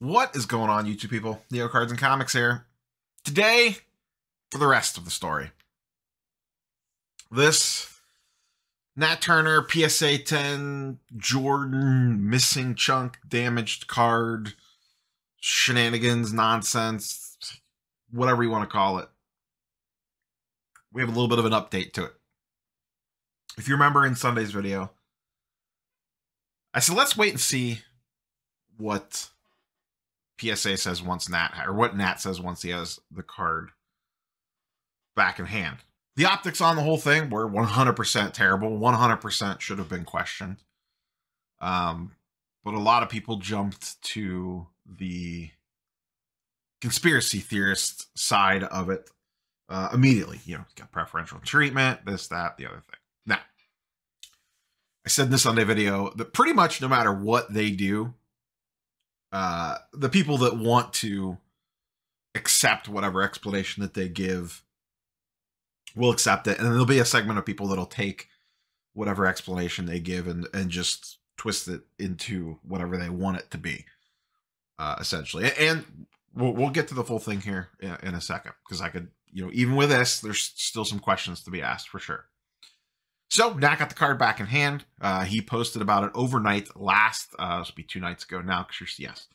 What is going on, YouTube people? Neo Cards and Comics here. Today, for the rest of the story. This Nat Turner PSA 10 Jordan missing chunk damaged card shenanigans, nonsense, whatever you want to call it. We have a little bit of an update to it. If you remember in Sunday's video, I said let's wait and see what PSA says once Nat, or what Nat says once he has the card back in hand. The optics on the whole thing were 100% terrible. 100% should have been questioned. But a lot of people jumped to the conspiracy theorist side of it immediately. You know, got preferential treatment, this, that, the other thing. Now, I said in the Sunday video that pretty much no matter what they do, the people that want to accept whatever explanation that they give will accept it. And then there'll be a segment of people that'll take whatever explanation they give and just twist it into whatever they want it to be, essentially. And we'll get to the full thing here in a second, because I could, you know, even with this, there's still some questions to be asked for sure. So Nat got the card back in hand. He posted about it overnight last, this will be 2 nights ago now, because yes,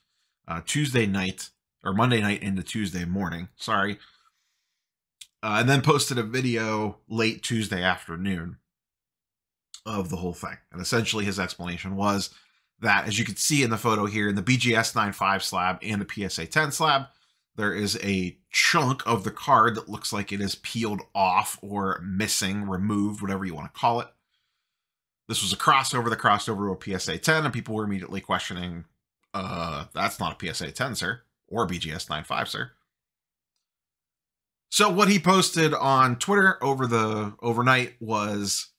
Tuesday night, or Monday night into Tuesday morning, sorry. And then posted a video late Tuesday afternoon of the whole thing. And essentially his explanation was that, as you can see in the photo here, in the BGS 9.5 slab and the PSA 10 slab, there is a chunk of the card that looks like it is peeled off or missing, removed, whatever you want to call it. This was a crossover that crossed over to a PSA 10, and people were immediately questioning, that's not a PSA 10, sir, or BGS 9.5, sir. So what he posted on Twitter over the overnight was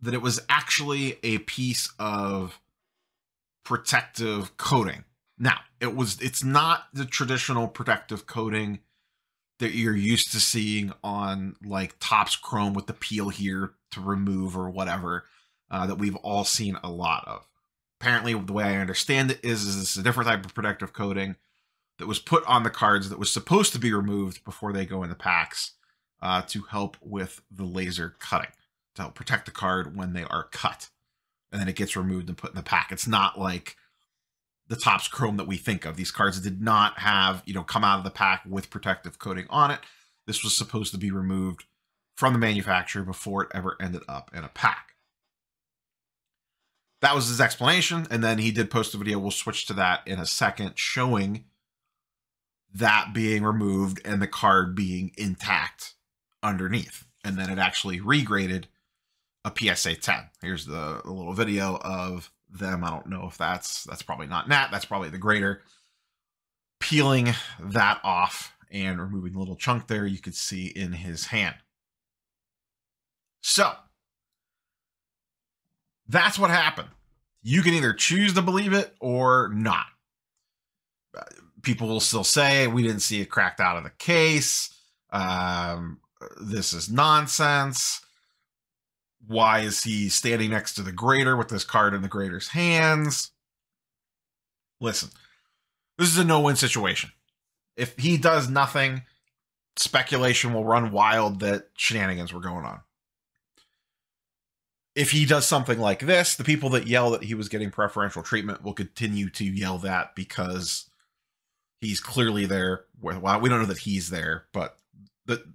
that it was actually a piece of protective coating. Now, it's not the traditional protective coating that you're used to seeing on like Topps Chrome with the peel here to remove or whatever, that we've all seen a lot of. Apparently, the way I understand it is this is a different type of protective coating that was put on the cards that was supposed to be removed before they go in the packs, to help with the laser cutting, to help protect the card when they are cut. And then it gets removed and put in the pack. It's not like the Topps Chrome that we think of. These cards did not have, you know, come out of the pack with protective coating on it. This was supposed to be removed from the manufacturer before it ever ended up in a pack. That was his explanation. And then he did post a video. We'll switch to that in a second, showing that being removed and the card being intact underneath. And then it actually regraded a PSA 10. Here's the little video of them. I don't know if that's probably not Nat. That's probably the grader peeling that off and removing the little chunk there you could see in his hand. So that's what happened. You can either choose to believe it or not. People will still say we didn't see it cracked out of the case. This is nonsense. Why is he standing next to the grader with this card in the grader's hands? Listen, this is a no-win situation. If he does nothing, speculation will run wild that shenanigans were going on. If he does something like this, the people that yell that he was getting preferential treatment will continue to yell that because he's clearly there. Well, we don't know that he's there, but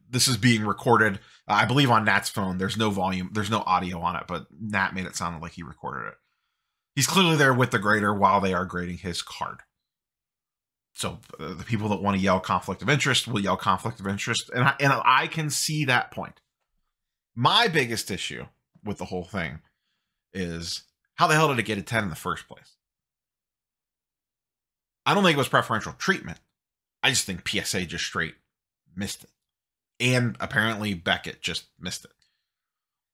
this is being recorded. I believe on Nat's phone. There's no volume. There's no audio on it, but Nat made it sound like he recorded it. He's clearly there with the grader while they are grading his card. So the people that want to yell conflict of interest will yell conflict of interest. And I can see that point. My biggest issue with the whole thing is, how the hell did it get a 10 in the first place? I don't think it was preferential treatment. I just think PSA just straight missed it. And apparently Beckett just missed it.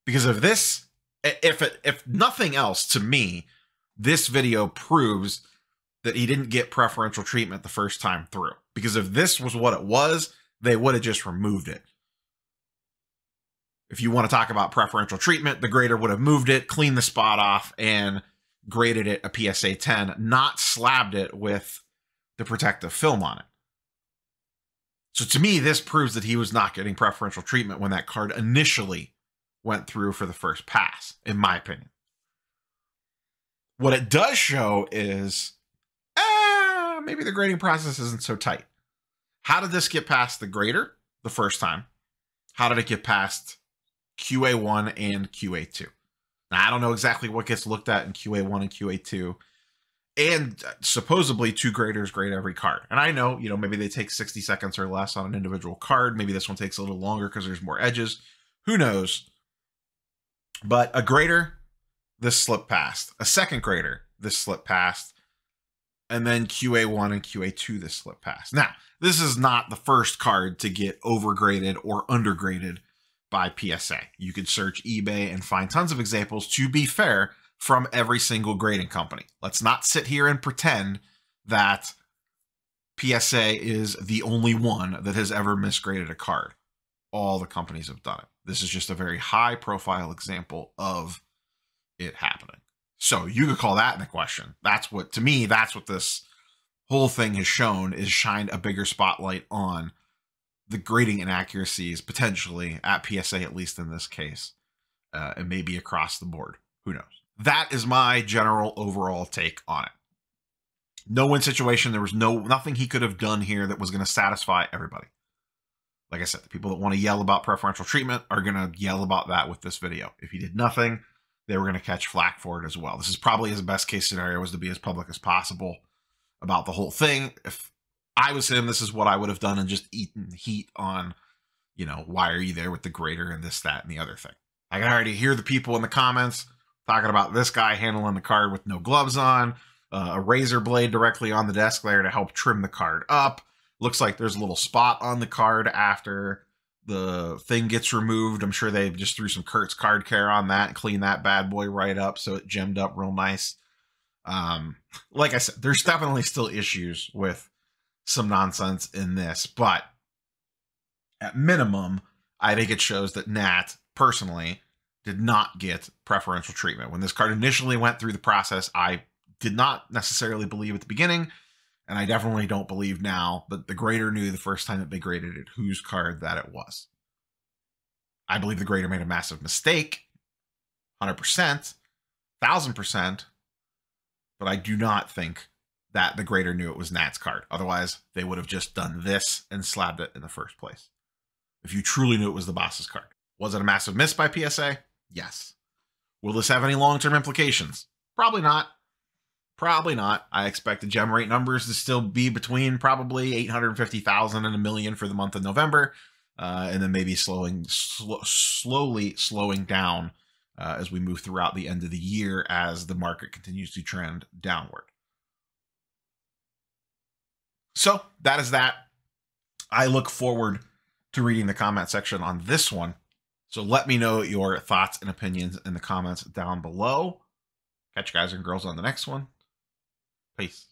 Because of this, if nothing else, to me, this video proves that he didn't get preferential treatment the first time through. Because if this was what it was, they would have just removed it. If you want to talk about preferential treatment, the grader would have moved it, cleaned the spot off, and graded it a PSA 10, not slabbed it with the protective film on it. So to me, this proves that he was not getting preferential treatment when that card initially went through for the first pass, in my opinion. What it does show is, maybe the grading process isn't so tight. How did this get past the grader the first time? How did it get past QA1 and QA2? Now, I don't know exactly what gets looked at in QA1 and QA2. And supposedly 2 graders grade every card. And I know, maybe they take 60 seconds or less on an individual card. Maybe this one takes a little longer because there's more edges. Who knows? But a grader, this slip past. A second grader, this slip past. And then QA1 and QA2, this slip past. Now, this is not the first card to get overgraded or undergraded by PSA. You could search eBay and find tons of examples, to be fair, from every single grading company. Let's not sit here and pretend that PSA is the only one that has ever misgraded a card. All the companies have done it. This is just a very high profile example of it happening. So you could call that into question. To me, that's what this whole thing has shown, is shined a bigger spotlight on the grading inaccuracies potentially at PSA, at least in this case, and maybe across the board. Who knows? That is my general overall take on it. No-win situation. There was nothing he could have done here that was going to satisfy everybody. Like I said, the people that want to yell about preferential treatment are going to yell about that with this video. If he did nothing, they were going to catch flack for it as well. This is probably his best case scenario, was to be as public as possible about the whole thing. If I was him, this is what I would have done, and just eaten heat on, why are you there with the grader and this, that, and the other thing. I can already hear the people in the comments talking about this guy handling the card with no gloves on, a razor blade directly on the desk there to help trim the card up. Looks like there's a little spot on the card after the thing gets removed. I'm sure they just threw some Kurt's Card Care on that and cleaned that bad boy right up so it gemmed up real nice. Like I said, there's definitely still issues with some nonsense in this, but at minimum, I think it shows that Nat, personally, did not get preferential treatment. When this card initially went through the process, I did not necessarily believe at the beginning, and I definitely don't believe now, but the grader knew the first time that they graded it whose card that it was. I believe the grader made a massive mistake, 100%, 1000%, but I do not think that the grader knew it was Nat's card. Otherwise, they would have just done this and slabbed it in the first place. If you truly knew it was the boss's card. Was it a massive miss by PSA? Yes. Will this have any long-term implications? Probably not. Probably not. I expect the gem rate numbers to still be between probably 850,000 and 1 million for the month of November, and then maybe slowly slowing down as we move throughout the end of the year as the market continues to trend downward. So that is that. I look forward to reading the comment section on this one. So let me know your thoughts and opinions in the comments down below. Catch you guys and girls on the next one. Peace.